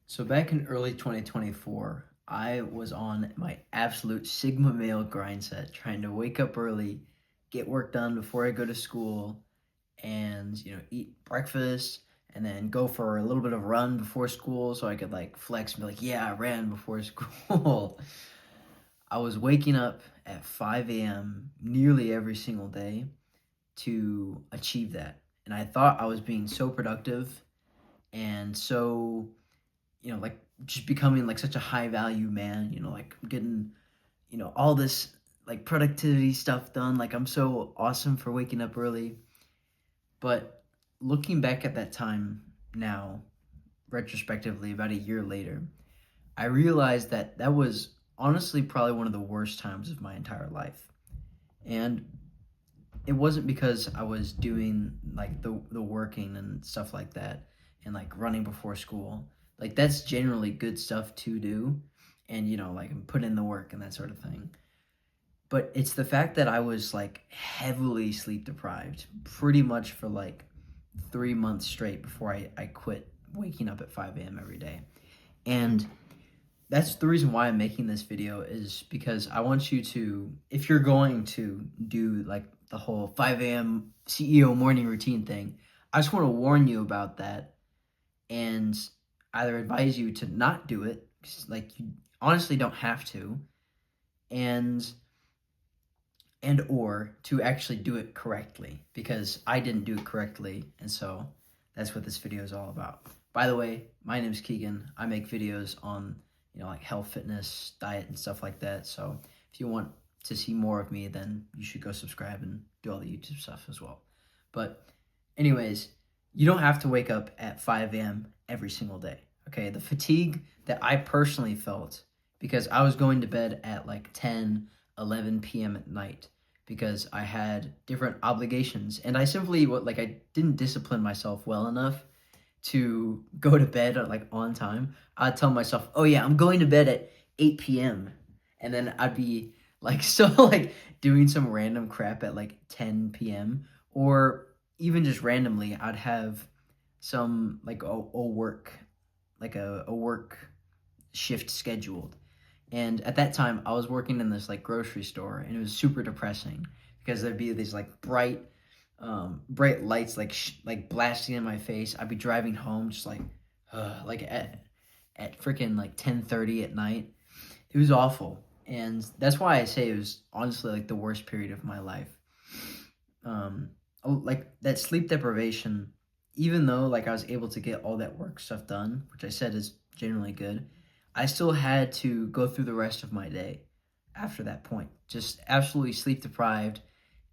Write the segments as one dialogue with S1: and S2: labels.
S1: So back in early 2024, I was on my absolute Sigma male grind set, trying to wake up early, get work done before I go to school, and eat breakfast, and then go for a little bit of run before school so I could like flex and be like, yeah, I ran before school. I was waking up at 5 a.m. nearly every single day to achieve that. And I thought I was being so productive and so like just becoming like such a high value man, like getting, all this like productivity stuff done. Like I'm so awesome for waking up early. But looking back at that time now, retrospectively, about a year later, I realized that that was honestly probably one of the worst times of my entire life. And it wasn't because I was doing like the working and stuff like that and like running before school. Like that's generally good stuff to do and like put in the work and that sort of thing. But it's the fact that I was like heavily sleep deprived pretty much for like 3 months straight before I quit waking up at 5 a.m. every day. And that's the reason why I'm making this video is because I want you to, if you're going to do like the whole 5 a.m. CEO morning routine thing, I just want to warn you about that and either advise you to not do it, 'cause, like you honestly don't have to, and or to actually do it correctly because I didn't do it correctly, and so that's what this video is all about. By the way, my name is Keegan. I make videos on like health, fitness, diet, and stuff like that. So if you want to see more of me, then you should go subscribe and do all the YouTube stuff as well. But anyways, you don't have to wake up at 5 a.m. every single day. Okay, the fatigue that I personally felt because I was going to bed at like 10, 11 p.m. at night because I had different obligations and I simply I didn't discipline myself well enough to go to bed at, like on time. I'd tell myself, "Oh yeah, I'm going to bed at 8 p.m." And then I'd be like so like doing some random crap at like 10 p.m. or even just randomly I'd have some like a work a work shift scheduled. And at that time, I was working in this like grocery store, and it was super depressing because there'd be these like bright lights like blasting in my face. I'd be driving home just like at freaking like 10:30 at night. It was awful, and that's why I say it was honestly like the worst period of my life. Like that sleep deprivation, even though like I was able to get all that work stuff done, which I said is generally good, I still had to go through the rest of my day after that point, just absolutely sleep deprived.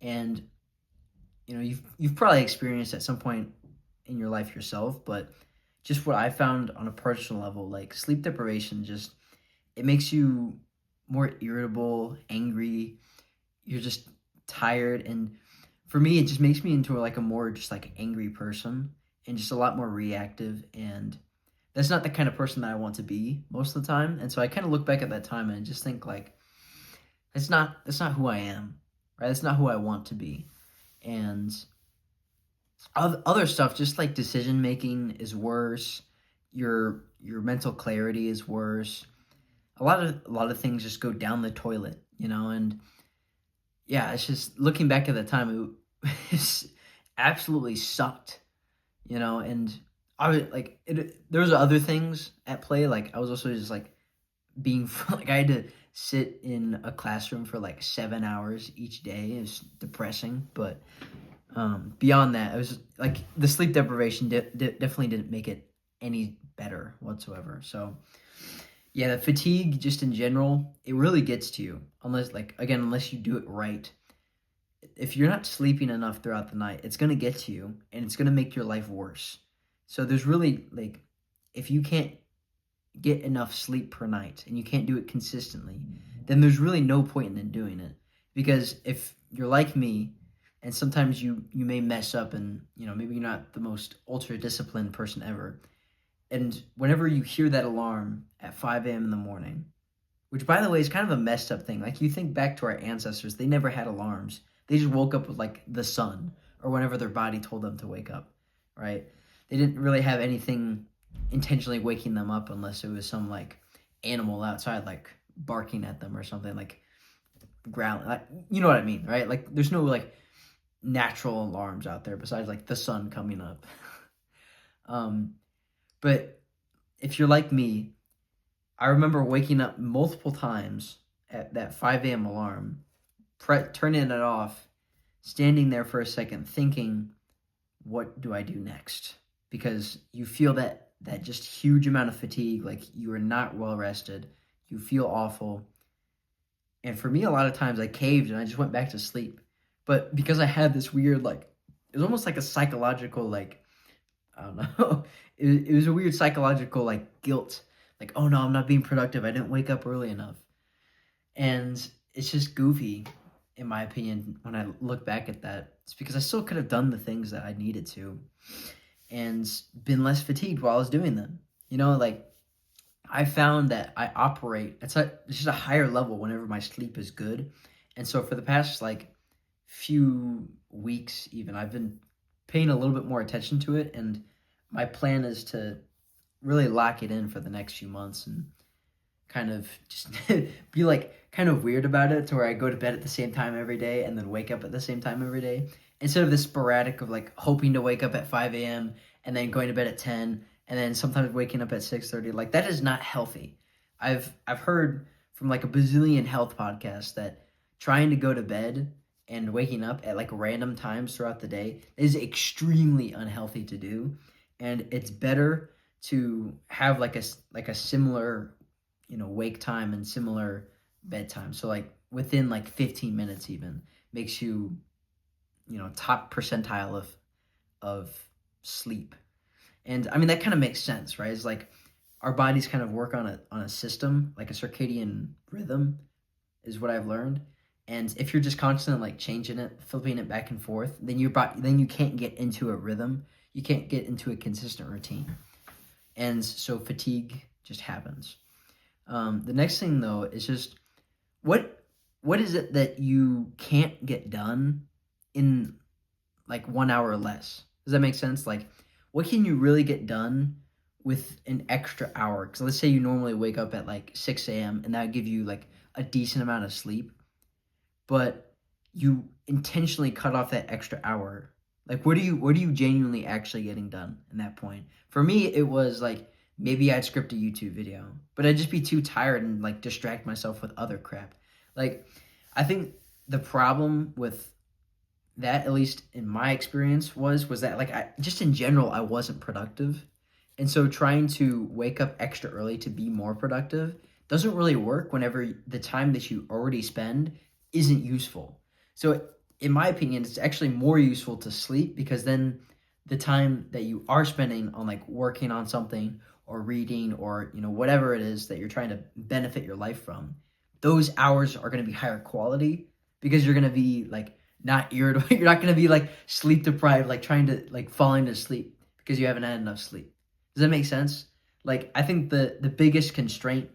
S1: And you've probably experienced at some point in your life yourself, but just what I found on a personal level, like sleep deprivation, just it makes you more irritable, angry. You're just tired, and for me, it just makes me into like a more just like angry person and just a lot more reactive. And that's not the kind of person that I want to be most of the time. And so I kind of look back at that time and I just think like that's not who I am, right? That's not who I want to be. And other stuff, just like decision making is worse. Your mental clarity is worse. A lot of things just go down the toilet, and yeah, it's just looking back at the time, it absolutely sucked, and I was like, there was other things at play. Like I was also just like being like I had to sit in a classroom for like 7 hours each day. It was depressing, but beyond that, it was like the sleep deprivation definitely didn't make it any better whatsoever. So yeah, the fatigue just in general, it really gets to you unless you do it right. If you're not sleeping enough throughout the night, it's going to get to you and it's going to make your life worse. So there's really like if you can't get enough sleep per night and you can't do it consistently, then there's really no point in doing it. Because if you're like me and sometimes you may mess up and maybe you're not the most ultra disciplined person ever, and whenever you hear that alarm at 5 a.m. in the morning, which by the way is kind of a messed up thing. Like you think back to our ancestors, they never had alarms. They just woke up with like the sun or whenever their body told them to wake up, right? They didn't really have anything intentionally waking them up unless it was some like animal outside like barking at them or something, like growling, like, you know what I mean, right? Like there's no like natural alarms out there besides like the sun coming up. um but if you're like me, I remember waking up multiple times at that 5 a.m. alarm, turning it off, standing there for a second thinking, what do I do next? Because you feel that just huge amount of fatigue, like you are not well rested, you feel awful. And for me, a lot of times I caved and I just went back to sleep. But because I had this weird, like, it was almost like a psychological, like, I don't know. It was a weird psychological, like, guilt. Like, oh no, I'm not being productive. I didn't wake up early enough. And it's just goofy, in my opinion, when I look back at that. It's because I still could have done the things that I needed to and been less fatigued while I was doing them. You know, like, I found that I operate it's just a higher level whenever my sleep is good. And so for the past like few weeks even, I've been paying a little bit more attention to it, and my plan is to really lock it in for the next few months and kind of just be like kind of weird about it, to where I go to bed at the same time every day and then wake up at the same time every day, instead of this sporadic of like hoping to wake up at 5 a.m. and then going to bed at 10 and then sometimes waking up at 6:30. Like that is not healthy. I've heard from like a bazillion health podcasts that trying to go to bed and waking up at like random times throughout the day is extremely unhealthy to do, and it's better to have like a similar, you know, wake time and similar bedtime. So like within like 15 minutes even makes you, you know, top percentile of sleep. And I mean that kind of makes sense, right? It's like our bodies kind of work on a system, like a circadian rhythm is what I've learned. And if you're just constantly like changing it, flipping it back and forth, then then you can't get into a rhythm. You can't get into a consistent routine. And so fatigue just happens. The next thing though is just what what is it that you can't get done in like 1 hour or less? Does that make sense? Like, what can you really get done with an extra hour? Because let's say you normally wake up at like 6 a.m. and that would give you like a decent amount of sleep, but you intentionally cut off that extra hour. Like, what are you genuinely actually getting done in that point? For me, it was like maybe I'd script a YouTube video, but I'd just be too tired and like distract myself with other crap. Like, I think the problem with that, at least in my experience, was that like I just in general I wasn't productive. And so trying to wake up extra early to be more productive doesn't really work whenever the time that you already spend isn't useful. So in my opinion, it's actually more useful to sleep, because then the time that you are spending on like working on something or reading or, you know, whatever it is that you're trying to benefit your life from, those hours are going to be higher quality, because you're going to be like not irritable. You're not going to be like sleep deprived, like trying to like fall into sleep because you haven't had enough sleep. Does that make sense? Like, I think the biggest constraint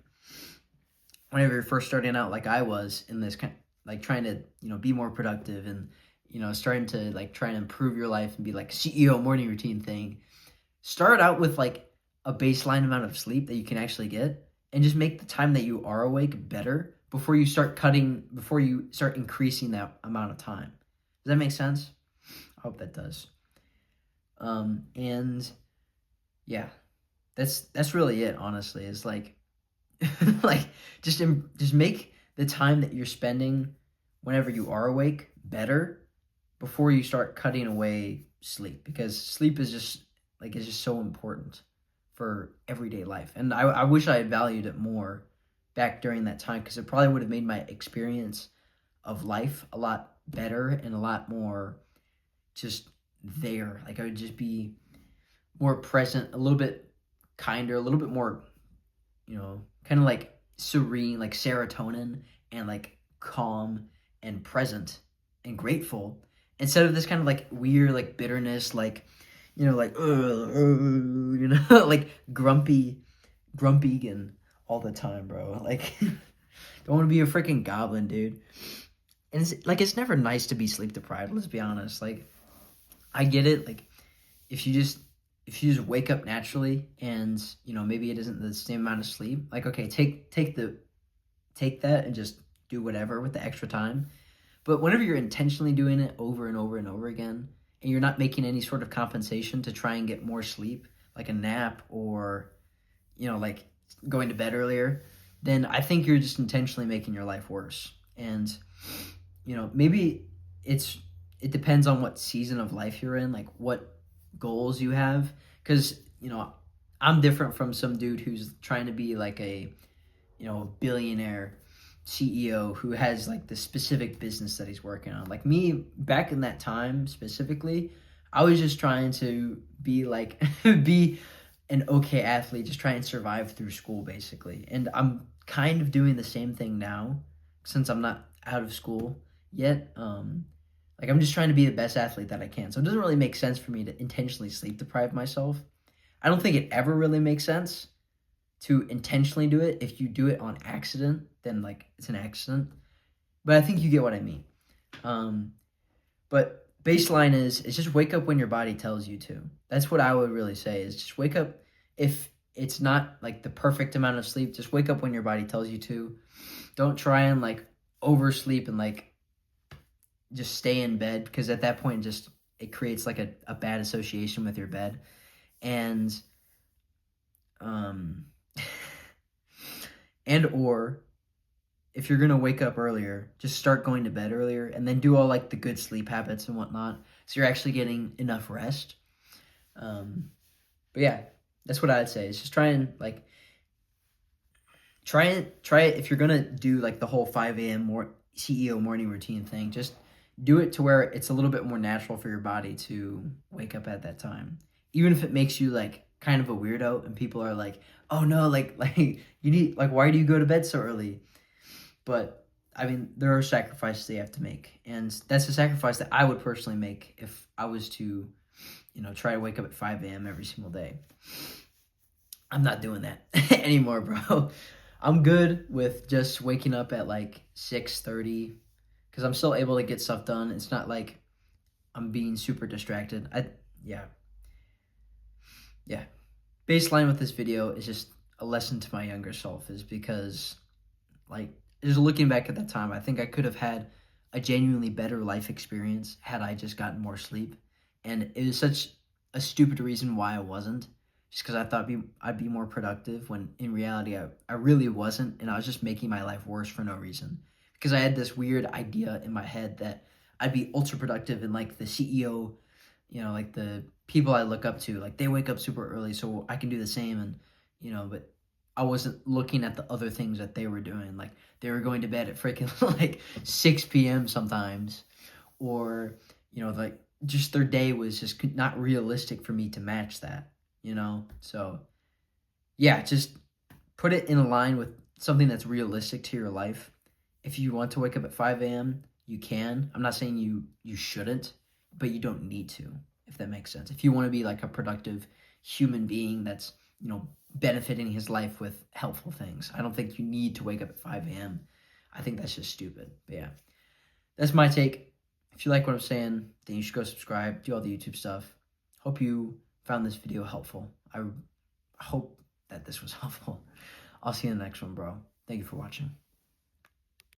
S1: whenever you're first starting out, like I was in this kind, like trying to, you know, be more productive and, you know, starting to like try and improve your life and be like CEO morning routine thing, start out with like a baseline amount of sleep that you can actually get, and just make the time that you are awake better before you start increasing that amount of time. Does that make sense? I hope that does. And yeah, that's really it. Honestly, is like, like just make the time that you're spending whenever you are awake better before you start cutting away sleep, because sleep is just like is just so important for everyday life. And I wish I had valued it more back during that time, because it probably would have made my experience of life a lot better and a lot more just there. Like I would just be more present, a little bit kinder, a little bit more, you know, kind of like serene, like serotonin, and like calm and present and grateful, instead of this kind of like weird, like bitterness, like, you know, like, you know, like grumpy and all the time, bro. Like, don't want to be a freaking goblin, dude. And it's like, it's never nice to be sleep deprived. Let's be honest. Like, I get it. Like, if you just if you just wake up naturally and, maybe it isn't the same amount of sleep, like, okay, take that and just do whatever with the extra time. But whenever you're intentionally doing it over and over and over again, and you're not making any sort of compensation to try and get more sleep, like a nap or, like going to bed earlier, then I think you're just intentionally making your life worse. And, maybe it depends on what season of life you're in, like what goals you have. Because, I'm different from some dude who's trying to be like a, billionaire CEO who has like the specific business that he's working on. Like me, back in that time specifically, I was just trying to be like, be an okay athlete, just try and survive through school basically. And I'm kind of doing the same thing now since I'm not out of school yet. Like I'm just trying to be the best athlete that I can. So it doesn't really make sense for me to intentionally sleep deprive myself. I don't think it ever really makes sense to intentionally do it. If you do it on accident, then like it's an accident. But I think you get what I mean. But baseline is just wake up when your body tells you to. That's what I would really say is just wake up. If it's not like the perfect amount of sleep, just wake up when your body tells you to. Don't try and like oversleep and like just stay in bed, because at that point just it creates like a bad association with your bed. And and or if you're gonna wake up earlier, just start going to bed earlier and then do all like the good sleep habits and whatnot, so you're actually getting enough rest. But yeah, that's what I'd say. Is just try and like try it if you're gonna do like the whole 5 a.m. CEO morning routine thing. Just do it to where it's a little bit more natural for your body to wake up at that time, even if it makes you like kind of a weirdo and people are like, oh no, like you need, like, why do you go to bed so early? But I mean, there are sacrifices they have to make, and that's a sacrifice that I would personally make if I was to, try to wake up at 5 a.m. every single day. I'm not doing that anymore, bro. I'm good with just waking up at like 6:30 because I'm still able to get stuff done. It's not like I'm being super distracted. Yeah. Yeah. Baseline with this video is just a lesson to my younger self, is because like just looking back at that time, I think I could have had a genuinely better life experience had I just gotten more sleep. And it was such a stupid reason why I wasn't, just because I thought I'd be more productive, when in reality I really wasn't, and I was just making my life worse for no reason. Because I had this weird idea in my head that I'd be ultra productive, and like the CEO, like the people I look up to, like they wake up super early so I can do the same. And but I wasn't looking at the other things that they were doing. Like they were going to bed at freaking like 6 p.m. sometimes, or like just their day was just not realistic for me to match that. So yeah, just put it in a line with something that's realistic to your life. If you want to wake up at 5 a.m., you can. I'm not saying you shouldn't, but you don't need to, if that makes sense. If you want to be like a productive human being that's, benefiting his life with helpful things, I don't think you need to wake up at 5 a.m. I think that's just stupid. But yeah, that's my take. If you like what I'm saying, then you should go subscribe, do all the YouTube stuff. Hope you found this video helpful. I hope that this was helpful. I'll see you in the next one, bro. Thank you for watching.